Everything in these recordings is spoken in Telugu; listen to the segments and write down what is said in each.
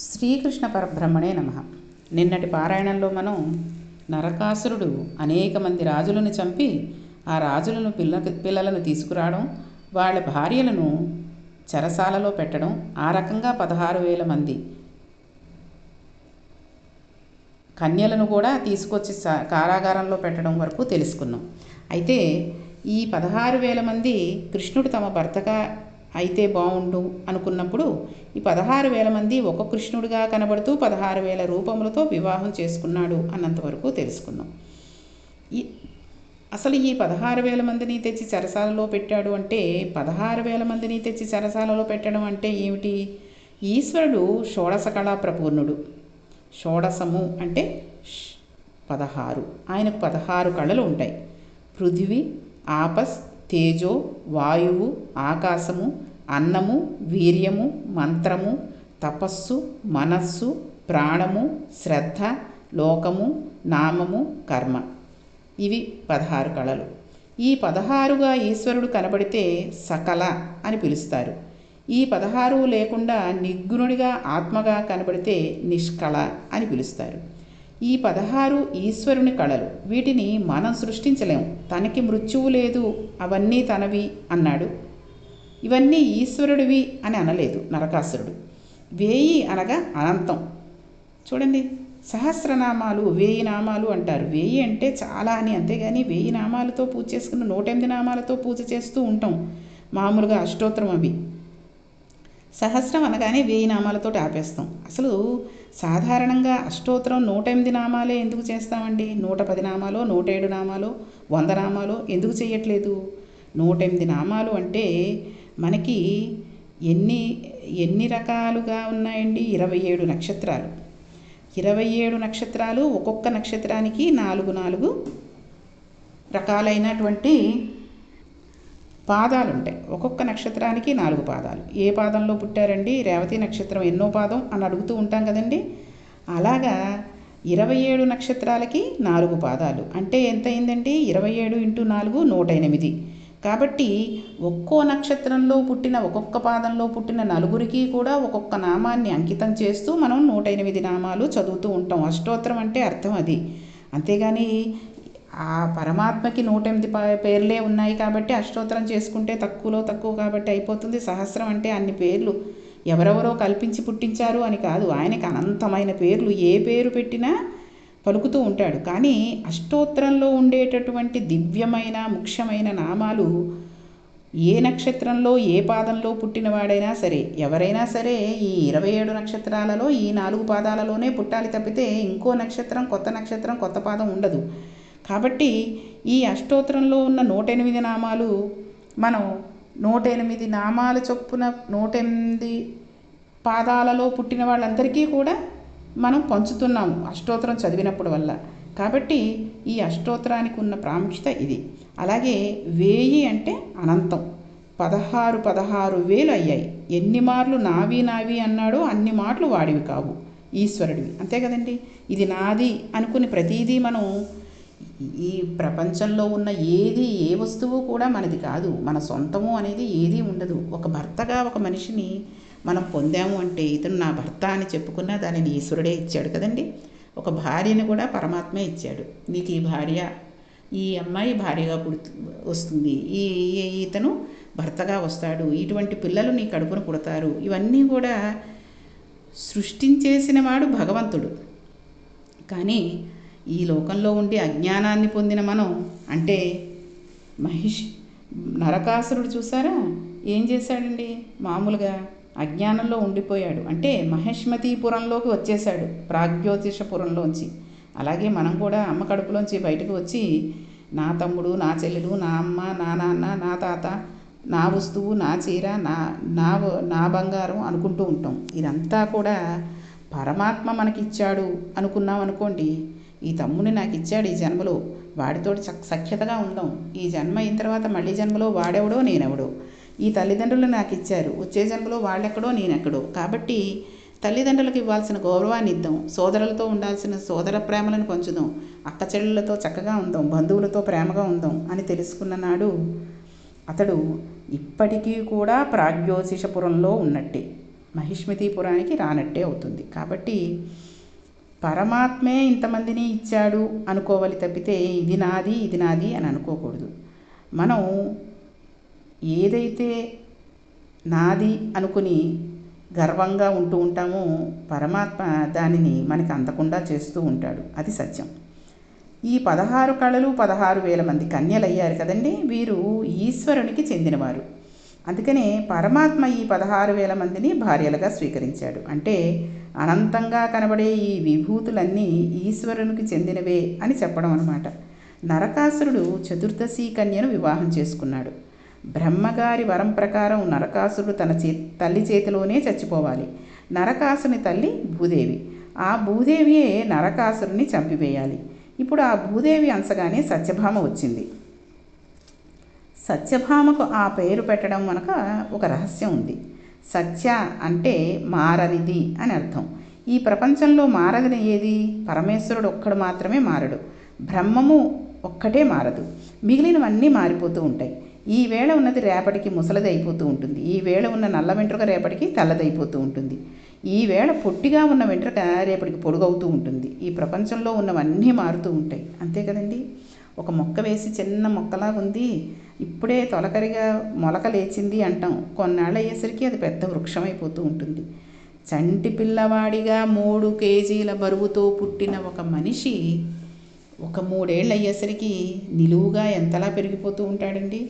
శ్రీకృష్ణ పరబ్రహ్మణే నమః. నిన్నటి పారాయణంలో మనం నరకాసురుడు అనేక మంది రాజులను చంపి ఆ రాజులను పిల్లలను తీసుకురావడం, వాళ్ళ భార్యలను చెరసాలలో పెట్టడం, ఆ రకంగా 16,000 మంది కన్యలను కూడా తీసుకొచ్చి కారాగారంలో పెట్టడం వరకు తెలుసుకున్నాం. అయితే ఈ 16,000 మంది కృష్ణుడు తమ భర్తగా అయితే బాగుండు అనుకున్నప్పుడు ఈ 16,000 మంది ఒక కృష్ణుడిగా కనబడుతూ 16,000 రూపములతో వివాహం చేసుకున్నాడు అన్నంతవరకు తెలుసుకున్నాం. అసలు ఈ 16,000 మందిని తెచ్చి చెరసాలలో పెట్టాడు అంటే 16,000 మందిని తెచ్చి చెరసాలలో పెట్టడం అంటే ఏమిటి? ఈశ్వరుడు షోడశ కళా ప్రపూర్ణుడు. షోడశము అంటే 16. ఆయనకు 16 కళలు ఉంటాయి. పృథివీ, ఆపస్, తేజో, వాయువు, ఆకాశము, అన్నము, వీర్యము, మంత్రము, తపస్సు, మనస్సు, ప్రాణము, శ్రద్ధ, లోకము, నామము, కర్మ. ఇవి 16 కళలు. ఈ 16గా ఈశ్వరుడు కనబడితే సకల అని పిలుస్తారు. ఈ 16 లేకుండా నిర్గుణుడిగా ఆత్మగా కనబడితే నిష్కళ అని పిలుస్తారు. ఈ 16 ఈశ్వరుని కళలు. వీటిని మనం సృష్టించలేము. తనకి మృత్యువు లేదు, అవన్నీ తనవి అన్నాడు. ఇవన్నీ ఈశ్వరుడివి అని అనలేదు నరకాసురుడు. 1000 అనగా అనంతం. చూడండి, సహస్రనామాలు 1000 నామాలు అంటారు. 1000 అంటే చాలా అని, అంతేగాని 1000 నామాలతో పూజ చేసుకున్న 108 నామాలతో పూజ చేస్తూ ఉంటాం మామూలుగా అష్టోత్తరం. అవి సహస్రం అనగానే 1000 నామాలతో ఆపేస్తాం. అసలు సాధారణంగా అష్టోత్తరం 108 నామాలే ఎందుకు చేస్తామండి? 110 నామాలో, 107 నామాలో, 100 నామాలో ఎందుకు చేయట్లేదు? 108 నామాలు అంటే మనకి ఎన్ని రకాలుగా ఉన్నాయండి? 27 నక్షత్రాలు. 27 నక్షత్రాలు, ఒక్కొక్క నక్షత్రానికి 4 రకాలైనటువంటి పాదాలు ఉంటాయి. ఒక్కొక్క నక్షత్రానికి 4 పాదాలు. ఏ పాదంలో పుట్టారండి? రేవతి నక్షత్రం ఎన్నో పాదం అని అడుగుతూ ఉంటాం కదండి. అలాగా 27 నక్షత్రాలకి 4 పాదాలు అంటే ఎంత అయిందండి? 27 × 4 108. కాబట్టి ఒక్కో నక్షత్రంలో పుట్టిన, ఒక్కొక్క పాదంలో పుట్టిన నలుగురికి కూడా ఒక్కొక్క నామాన్ని అంకితం చేస్తూ మనం 108 నామాలు చదువుతూ ఉంటాం. అష్టోత్తరం అంటే అర్థం అది. అంతేగాని ఆ పరమాత్మకి 108 పేర్లే ఉన్నాయి కాబట్టి అష్టోత్తరం చేసుకుంటే తక్కువలో తక్కువ కాబట్టి అయిపోతుంది. సహస్రం అంటే అన్ని పేర్లు ఎవరెవరో కల్పించి పుట్టించారు అని కాదు. ఆయనకి అనంతమైన పేర్లు, ఏ పేరు పెట్టినా పలుకుతూ ఉంటాడు. కానీ అష్టోత్తరంలో ఉండేటటువంటి దివ్యమైన ముఖ్యమైన నామాలు ఏ నక్షత్రంలో ఏ పాదంలో పుట్టినవాడైనా సరే, ఎవరైనా సరే ఈ 27 నక్షత్రాలలో ఈ 4 పాదాలలోనే పుట్టాలి తప్పితే ఇంకో నక్షత్రం, కొత్త నక్షత్రం, కొత్త పాదం ఉండదు. కాబట్టి ఈ అష్టోత్తరంలో ఉన్న 108 నామాలు మనం 108 నామాల చొప్పున 108 పాదాలలో పుట్టిన వాళ్ళందరికీ కూడా మనం పంచుతున్నాము అష్టోత్తరం చదివినప్పుడు వల్ల. కాబట్టి ఈ అష్టోత్తరానికి ఉన్న ప్రాముఖ్యత ఇది. అలాగే 1000 అంటే అనంతం. 16,000 అయ్యాయి. ఎన్ని మార్లు నావి నావి అన్నాడో అన్ని మాటలు వాడివి కావు, ఈశ్వరుడివి. అంతే కదండి. ఇది నాది అనుకుని ప్రతిదీ మనం, ఈ ప్రపంచంలో ఉన్న ఏ వస్తువు కూడా మనది కాదు, మన సొంతము అనేది ఏదీ ఉండదు. ఒక భర్తగా ఒక మనిషిని మనం పొందాము అంటే ఇతను నా భర్త అని చెప్పుకున్నా దానిని ఈశ్వరుడే ఇచ్చాడు కదండి. ఒక భార్యని కూడా పరమాత్మే ఇచ్చాడు. నీకు ఈ భార్య, ఈ అమ్మాయి భార్యగా వస్తుంది, ఇతను భర్తగా వస్తాడు, ఇటువంటి పిల్లలు నీ కడుపున పుడతారు. ఇవన్నీ కూడా సృష్టించేసిన వాడు భగవంతుడు. కానీ ఈ లోకంలో ఉండి అజ్ఞానాన్ని పొందిన మనం, అంటే నరకాసురుడు చూసారా ఏం చేశాడండి? మామూలుగా అజ్ఞానంలో ఉండిపోయాడు. అంటే మహిష్మతీపురంలోకి వచ్చేసాడు, ప్రాగ్జ్యోతిషపురంలోంచి. అలాగే మనం కూడా అమ్మ కడుపులోంచి బయటకు వచ్చి నా తమ్ముడు, నా చెల్లెలు, నా అమ్మ, నా నాన్న, నా తాత, నా వస్తువు, నా చీర, నా బంగారం అనుకుంటూ ఉంటాం. ఇదంతా కూడా పరమాత్మ మనకిచ్చాడు అనుకున్నాం అనుకోండి. ఈ తమ్ముని నాకు ఇచ్చాడు ఈ జన్మలో, వాడితోటి సఖ్యతగా ఉందాం. ఈ జన్మ అయిన తర్వాత మళ్ళీ జన్మలో వాడెవడో నేనెవడో. ఈ తల్లిదండ్రులు నాకు ఇచ్చారు, వచ్చే జన్మలో వాళ్ళెక్కడో నేనెక్కడో. కాబట్టి తల్లిదండ్రులకు ఇవ్వాల్సిన గౌరవాన్ని ఇద్దాం, సోదరులతో ఉండాల్సిన సోదర ప్రేమలను పంచుదాం, అక్క చెల్లెళ్ళతో చక్కగా ఉందాం, బంధువులతో ప్రేమగా ఉందాం అని తెలుసుకున్న నాడు అతడు ఇప్పటికీ కూడా ప్రాగ్జ్యోతిషపురంలో ఉన్నట్టే. మహిష్మతీపురానికి రానట్టే అవుతుంది. కాబట్టి పరమాత్మే ఇంతమందిని ఇచ్చాడు అనుకోవాలి తప్పితే ఇది నాది ఇది నాది అని అనుకోకూడదు. మనం ఏదైతే నాది అనుకుని గర్వంగా ఉంటూ ఉంటామో పరమాత్మ దానిని మనకి అందకుండా చేస్తూ ఉంటాడు. అది సత్యం. ఈ 16 కళలు 16,000 మంది కన్యలయ్యారు కదండి, వీరు ఈశ్వరునికి చెందినవారు. అందుకనే పరమాత్మ ఈ 16,000 మందిని భార్యలుగా స్వీకరించాడు. అంటే అనంతంగా కనబడే ఈ విభూతులన్నీ ఈశ్వరునికి చెందినవే అని చెప్పడం అన్నమాట. నరకాసురుడు చతుర్దశి కన్యను వివాహం చేసుకున్నాడు. బ్రహ్మగారి వరం ప్రకారం నరకాసురుడు తన తల్లి చేతిలోనే చచ్చిపోవాలి. నరకాసుని తల్లి భూదేవి. ఆ భూదేవియే నరకాసురుని చంపివేయాలి. ఇప్పుడు ఆ భూదేవి అంశగానే సత్యభామ వచ్చింది. సత్యభామకు ఆ పేరు పెట్టడం వెనక ఒక రహస్యం ఉంది. సత్య అంటే మారనిది అని అర్థం. ఈ ప్రపంచంలో మారదని ఏది? పరమేశ్వరుడు ఒక్కడు మాత్రమే మారడు. బ్రహ్మము ఒక్కటే మారదు, మిగిలినవన్నీ మారిపోతూ ఉంటాయి. ఈ వేళ ఉన్నది రేపటికి ముసలిది అయిపోతూ ఉంటుంది. ఈ వేళ ఉన్న నల్ల వెంట్రుక రేపటికి తెల్లదైపోతూ ఉంటుంది. ఈ వేళ పొట్టిగా ఉన్న వెంట్రుక రేపటికి పొడుగవుతూ ఉంటుంది. ఈ ప్రపంచంలో ఉన్నవన్నీ మారుతూ ఉంటాయి. అంతే కదండి. ఒక మొక్క వేసి చిన్న మొక్కలా ఉంది, ఇప్పుడే తొలకరిగా మొలక లేచింది అంటాం. కొన్నాళ్ళు అయ్యేసరికి అది పెద్ద వృక్షం అయిపోతూ ఉంటుంది. చంటి పిల్లవాడిగా 3 కేజీల బరువుతో పుట్టిన ఒక మనిషి ఒక 3 ఏళ్ళు అయ్యేసరికి నిలువుగా ఎంతలా పెరిగిపోతూ ఉంటాడండి.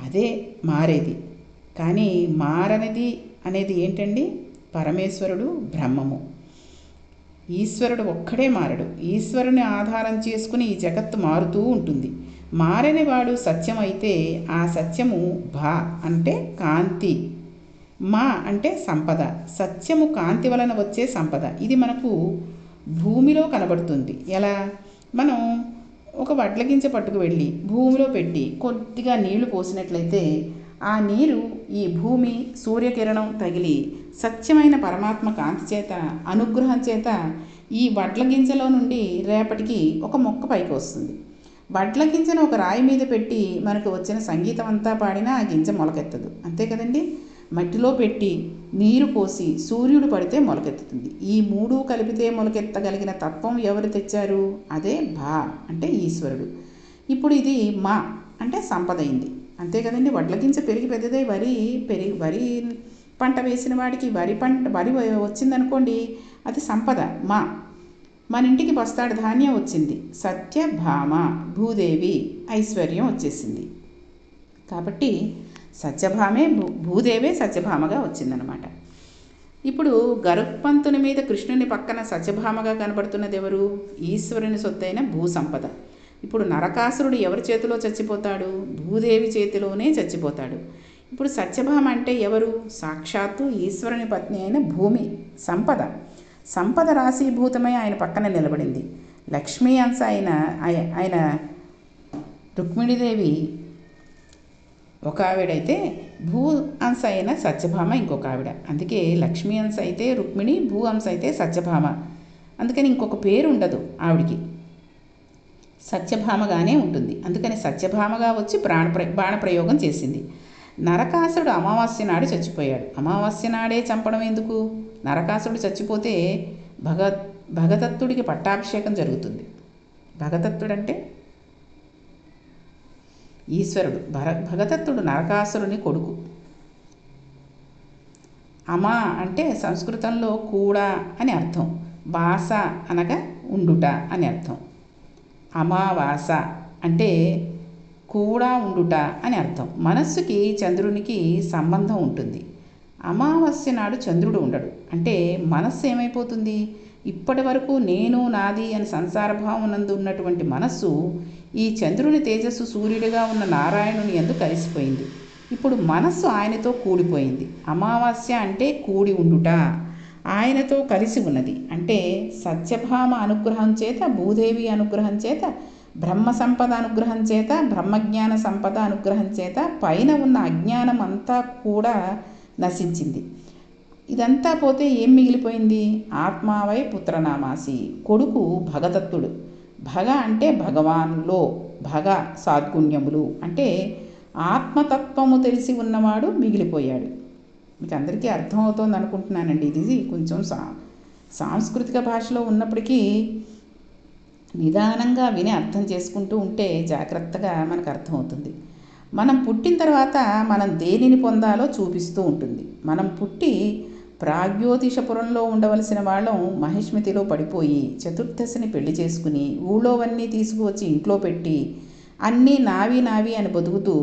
అదే మారేది. కానీ మారనిది అనేది ఏంటండి? పరమేశ్వరుడు, బ్రహ్మము. ఈశ్వరుడు ఒక్కడే మారడు. ఈశ్వరుని ఆధారం చేసుకుని ఈ జగత్తు మారుతూ ఉంటుంది. మారని వాడు సత్యం అయితే ఆ సత్యము భా అంటే కాంతి, మా అంటే సంపద. సత్యము కాంతి వలన వచ్చే సంపద. ఇది మనకు భూమిలో కనబడుతుంది. ఎలా? మనం ఒక వడ్ల గింజ పట్టుకు వెళ్ళి భూమిలో పెట్టి కొద్దిగా నీళ్లు పోసినట్లయితే ఆ నీరు ఈ భూమి సూర్యకిరణం తగిలి సత్యమైన పరమాత్మ కాంతి చేత అనుగ్రహం చేత ఈ వడ్ల గింజలో నుండి రేపటికి ఒక మొక్క పైకి వస్తుంది. వడ్ల గింజను ఒక రాయి మీద పెట్టి మనకు వచ్చిన సంగీతం అంతా పాడినా ఆ గింజ మొలకెత్తదు. అంతే కదండి. మట్టిలో పెట్టి నీరు పోసి సూర్యుడు పడితే మొలకెత్తుతుంది. ఈ 3 కలిపితే మొలకెత్తగలిగిన తత్వం ఎవరు తెచ్చారు? అదే భా అంటే ఈశ్వరుడు. ఇప్పుడు ఇది మా అంటే సంపద అయింది. అంతే కదండి. వడ్ల గింజ పెరిగి పెద్దదై వరి పంట వేసిన వాడికి వరి వచ్చిందనుకోండి, అది సంపద మా. మన ఇంటికి బస్తాడు ధాన్యం వచ్చింది, సత్యభామ భూదేవి, ఐశ్వర్యం వచ్చేసింది. కాబట్టి సత్యభామే భూదేవే సత్యభామగా వచ్చిందనమాట. ఇప్పుడు గరుత్మంతుని మీద కృష్ణుని పక్కన సత్యభామగా కనబడుతున్నది ఎవరు? ఈశ్వరుని సొత్తైన భూసంపద. ఇప్పుడు నరకాసురుడు ఎవరి చేతిలో చచ్చిపోతాడు? భూదేవి చేతిలోనే చచ్చిపోతాడు. ఇప్పుడు సత్యభామ అంటే ఎవరు? సాక్షాత్తు ఈశ్వరుని పత్ని అయిన భూమి సంపద. సంపద రాశీభూతమై ఆయన పక్కన నిలబడింది. లక్ష్మీ అంశ ఆయన రుక్మిణీదేవి ఒక ఆవిడైతే, భూ అంశ అయిన సత్యభామ ఇంకొక ఆవిడ. అందుకే లక్ష్మీ అంశ అయితే రుక్మిణి, భూ అంశ అయితే సత్యభామ. అందుకని ఇంకొక పేరు ఉండదు ఆవిడికి, సత్యభామగానే ఉంటుంది. అందుకని సత్యభామగా వచ్చి బాణప్రయోగం చేసింది. నరకాసురుడు అమావాస్య నాడు చచ్చిపోయాడు. అమావాస్య నాడే చంపడం ఎందుకు? నరకాసురుడు చచ్చిపోతే భగదత్తుడికి పట్టాభిషేకం జరుగుతుంది. భగదత్తుడంటే ఈశ్వరుడు. భగదత్తుడు నరకాసురుని కొడుకు. అమా అంటే సంస్కృతంలో కూడా అని అర్థం. వాస అనగా ఉండుట అని అర్థం. అమావాస అంటే కూడా ఉండుట అని అర్థం. మనస్సుకి చంద్రునికి సంబంధం ఉంటుంది. అమావాస్య నాడు చంద్రుడు ఉండడు. అంటే మనస్సు ఏమైపోతుంది? ఇప్పటి వరకు నేను నాది అని సంసారభావం నందు ఉన్నటువంటి మనస్సు ఈ చంద్రుని తేజస్సు సూర్యుడిగా ఉన్న నారాయణుని యందు కలిసిపోయింది. ఇప్పుడు మనస్సు ఆయనతో కూడిపోయింది. అమావాస్య అంటే కూడి ఉండుట, ఆయనతో కలిసి ఉన్నది. అంటే సత్యభామ అనుగ్రహం చేత, భూదేవి అనుగ్రహం చేత, బ్రహ్మ సంపద అనుగ్రహం చేత, బ్రహ్మజ్ఞాన సంపద అనుగ్రహం చేత పైన ఉన్న అజ్ఞానం అంతా కూడా నశించింది. ఇదంతా పోతే ఏం మిగిలిపోయింది? ఆత్మావై పుత్రనామాసి, కొడుకు భగదత్తుడు. భగ అంటే భగవాన్లో, భగ సాద్గుణ్యములు అంటే ఆత్మతత్వము తెలిసి ఉన్నవాడు మిగిలిపోయాడు. మీకు అందరికీ అర్థమవుతోంది అనుకుంటున్నానండి. ఇది కొంచెం సాంస్కృతిక భాషలో ఉన్నప్పటికీ నిదానంగా విని అర్థం చేసుకుంటూ ఉంటే జాగ్రత్తగా మనకు అర్థమవుతుంది. మనం పుట్టిన తర్వాత మనం దేనిని పొందాలో చూపిస్తూ ఉంటుంది. మనం పుట్టి ప్రాగ్యోతిషపురంలో ఉండవలసిన వాళ్ళం మహిష్మతిలో పడిపోయి చతుర్దశిని పెళ్లి చేసుకుని ఊళ్ళోవన్నీ తీసుకువచ్చి ఇంట్లో పెట్టి అన్నీ నావి నావి అని బతుకుతూ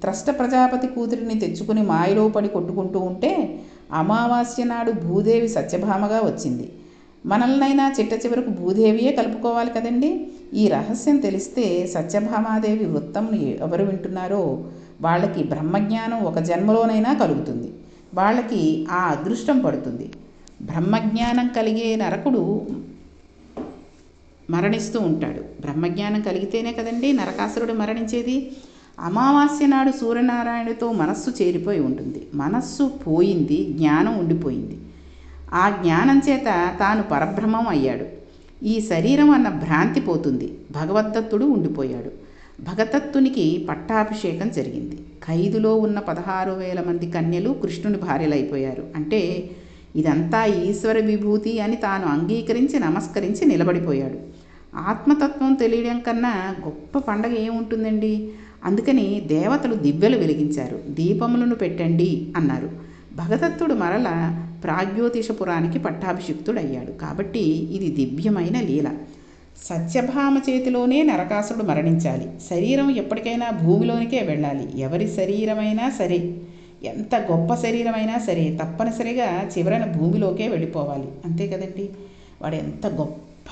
త్రష్ట ప్రజాపతి కూతురిని తెచ్చుకుని మాయలో పడి కొట్టుకుంటూ ఉంటే అమావాస్య నాడు భూదేవి సత్యభామగా వచ్చింది. మనల్నైనా చిట్ట చివరకు భూదేవియే కలుపుకోవాలి కదండి. ఈ రహస్యం తెలిస్తే సత్యభామాదేవి వృత్తంను ఎవరు వింటున్నారో వాళ్ళకి బ్రహ్మజ్ఞానం ఒక జన్మలోనైనా కలుగుతుంది. వాళ్ళకి ఆ అదృష్టం పడుతుంది. బ్రహ్మజ్ఞానం కలిగే నరకుడు మరణిస్తూ ఉంటాడు. బ్రహ్మజ్ఞానం కలిగితేనే కదండి నరకాసురుడు మరణించేది. అమావాస్య నాడు సూర్యనారాయణుడితో మనస్సు చేరిపోయి ఉంటుంది. మనస్సు పోయింది, జ్ఞానం ఉండిపోయింది. ఆ జ్ఞానం చేత తాను పరబ్రహ్మం అయ్యాడు. ఈ శరీరం అన్న భ్రాంతి పోతుంది. భగవద్దత్తుడు ఉండిపోయాడు. భగదత్తునికి పట్టాభిషేకం జరిగింది. ఖైదులో ఉన్న 16,000 మంది కన్యలు కృష్ణుని భార్యలైపోయారు. అంటే ఇదంతా ఈశ్వర విభూతి అని తాను అంగీకరించి నమస్కరించి నిలబడిపోయాడు. ఆత్మతత్వం తెలియడం కన్నా గొప్ప పండగ ఏముంటుందండి. అందుకని దేవతలు దివ్యలు వెలిగించారు. దీపములను పెట్టండి అన్నారు. భగదత్తుడు మరల ప్రాగ్యోతిషపురానికి పట్టాభిషిక్తుడయ్యాడు. కాబట్టి ఇది దివ్యమైన లీల. సత్యభామ చేతిలోనే నరకాసురుడు మరణించాలి. శరీరం ఎప్పటికైనా భూమిలోనికే వెళ్ళాలి. ఎవరి శరీరమైనా సరే, ఎంత గొప్ప శరీరమైనా సరే తప్పనిసరిగా చివరన భూమిలోకే వెళ్ళిపోవాలి. అంతే కదండి. వాడు ఎంత గొప్ప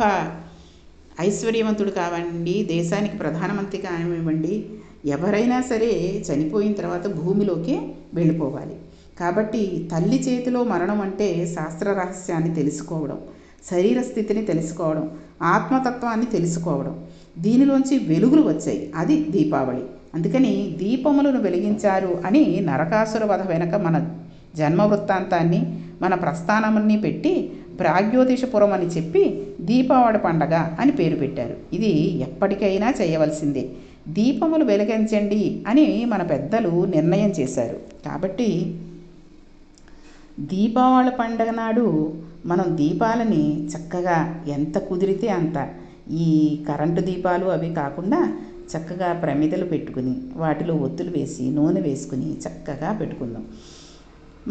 ఐశ్వర్యవంతుడు కావండి, దేశానికి ప్రధానమంత్రి కానివ్వండి, ఎవరైనా సరే చనిపోయిన తర్వాత భూమిలోకే వెళ్ళిపోవాలి. కాబట్టి తల్లి చేతిలో మరణం అంటే శాస్త్ర రహస్యాన్ని తెలుసుకోవడం, శరీర స్థితిని తెలుసుకోవడం, ఆత్మతత్వాన్ని తెలుసుకోవడం. దీనిలోంచి వెలుగులు వచ్చాయి. అది దీపావళి. అందుకని దీపములను వెలిగించారు అని నరకాసుర వధ వెనక మన జన్మ వృత్తాంతాన్ని, మన ప్రస్థానాన్ని పెట్టి ప్రాగ్యోతిషపురం అని చెప్పి దీపావళి పండగ అని పేరు పెట్టారు. ఇది ఎప్పటికైనా చేయవలసిందే. దీపములు వెలిగించండి అని మన పెద్దలు నిర్ణయం చేశారు. కాబట్టి దీపావళి పండగ నాడు మనం దీపాలని చక్కగా ఎంత కుదిరితే అంత, ఈ కరెంటు దీపాలు అవి కాకుండా చక్కగా ప్రమిదలు పెట్టుకుని వాటిలో ఒత్తులు వేసి నూనె వేసుకుని చక్కగా పెట్టుకుందాం.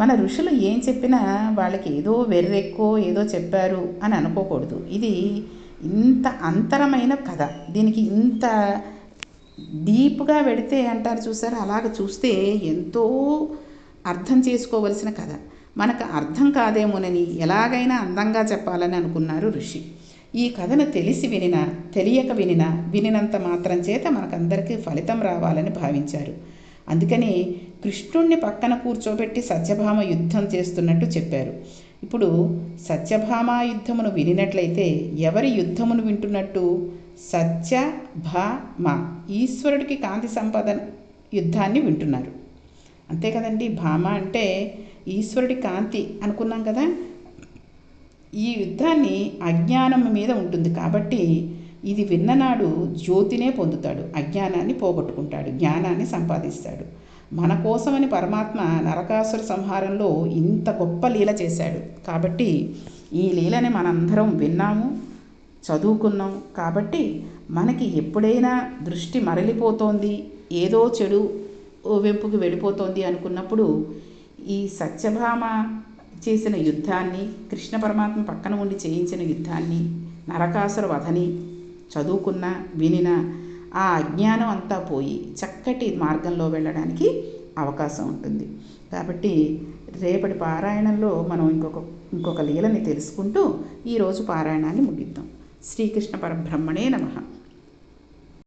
మన ఋషులు ఏం చెప్పినా వాళ్ళకి ఏదో వెర్రెక్కో ఏదో చెప్పారు అని అనుకోకూడదు. ఇది ఇంత అంతరమైన కథ. దీనికి ఇంత డీప్గా వెడితే అంటారు చూసారా, అలాగ చూస్తే ఎంతో అర్థం చేసుకోవలసిన కథ. మనకు అర్థం కాదేమోనని ఎలాగైనా అందంగా చెప్పాలని అనుకున్నారు ఋషి. ఈ కథను తెలిసి వినినా తెలియక వినినా వినినంత మాత్రం చేత మనకందరికీ ఫలితం రావాలని భావించారు. అందుకని కృష్ణుణ్ణి పక్కన కూర్చోబెట్టి సత్యభామ యుద్ధం చేస్తున్నట్టు చెప్పారు. ఇప్పుడు సత్యభామ యుద్ధమును వినినట్లయితే ఎవరి యుద్ధమును వింటున్నట్టు? సత్యభామ, ఈశ్వరుడికి కాంతి సంపద యుద్ధాన్ని వింటున్నారు. అంతే కదండి. భామ అంటే ఈశ్వరుడి కాంతి అనుకున్నాం కదా. ఈ యుద్ధాన్ని అజ్ఞానం మీద ఉంటుంది కాబట్టి ఇది విన్ననాడు జ్యోతినే పొందుతాడు, అజ్ఞానాన్ని పోగొట్టుకుంటాడు, జ్ఞానాన్ని సంపాదిస్తాడు. మన కోసమని పరమాత్మ నరకాసుర సంహారంలో ఇంత గొప్ప లీల చేశాడు. కాబట్టి ఈ లీలని మనందరం విన్నాము, చదువుకున్నాం. కాబట్టి మనకి ఎప్పుడైనా దృష్టి మరలిపోతోంది, ఏదో చెడు వెంపుకి వెళ్ళిపోతోంది అనుకున్నప్పుడు ఈ సత్యభామ చేసిన యుద్ధాన్ని, కృష్ణ పరమాత్మ పక్కన ఉండి చేయించిన యుద్ధాన్ని, నరకాసుర వధని చదువుకున్నా వినినా ఆ అజ్ఞానం అంతా పోయి చక్కటి మార్గంలో వెళ్ళడానికి అవకాశం ఉంటుంది. కాబట్టి రేపటి పారాయణంలో మనం ఇంకొక లీలని తెలుసుకుంటూ ఈరోజు పారాయణాన్ని ముగిద్దాం. శ్రీకృష్ణ పరబ్రహ్మణే నమః.